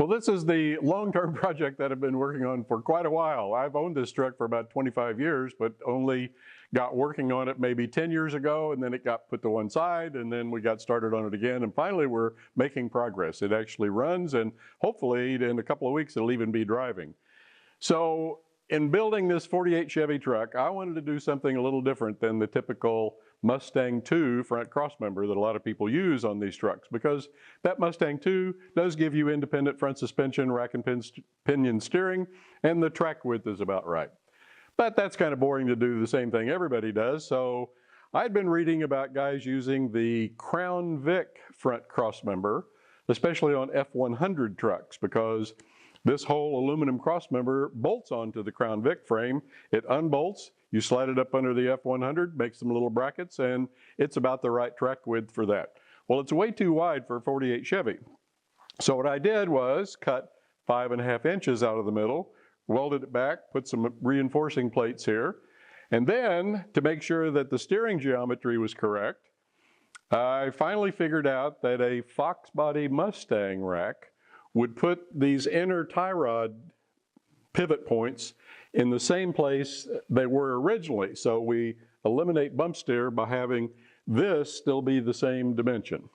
Well, this is the long-term project that I've been working on for quite a while. I've owned this truck for about 25 years, but only got working on it maybe 10 years ago, and then it got put to one side, and then we got started on it again, and finally we're making progress. It actually runs, and hopefully in a couple of weeks it'll even be driving. So in building this 48 Chevy truck, I wanted to do something a little different than the typical Mustang 2 front crossmember that a lot of people use on these trucks, because that Mustang 2 does give you independent front suspension, rack and pinion steering, and the track width is about right. But that's kind of boring to do the same thing everybody does, so I'd been reading about guys using the Crown Vic front crossmember, especially on F100 trucks, because this whole aluminum crossmember bolts onto the Crown Vic frame. It unbolts, you slide it up under the F100, make some little brackets, and it's about the right track width for that. Well, it's way too wide for a 48 Chevy. So what I did was cut 5.5 inches out of the middle, welded it back, put some reinforcing plates here, and then to make sure that the steering geometry was correct, I finally figured out that a Fox Body Mustang rack would put these inner tie rod pivot points in the same place they were originally. So we eliminate bump steer by having this still be the same dimension.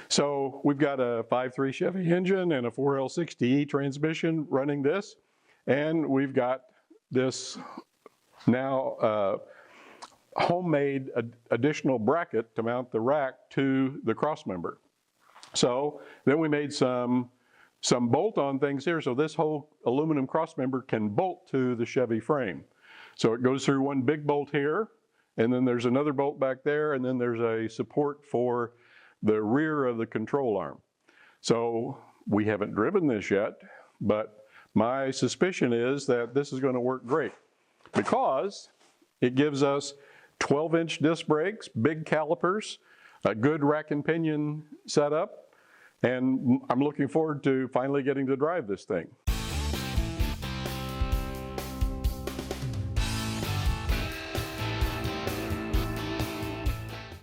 So we've got a 5.3 Chevy engine and a 4L60E transmission running this, and we've got this now homemade additional bracket to mount the rack to the crossmember. So then we made some bolt-on things here, so this whole aluminum crossmember can bolt to the Chevy frame. So it goes through one big bolt here, and then there's another bolt back there, and then there's a support for the rear of the control arm. So we haven't driven this yet, but my suspicion is that this is going to work great, because it gives us 12-inch disc brakes, big calipers, a good rack and pinion setup, and I'm looking forward to finally getting to drive this thing.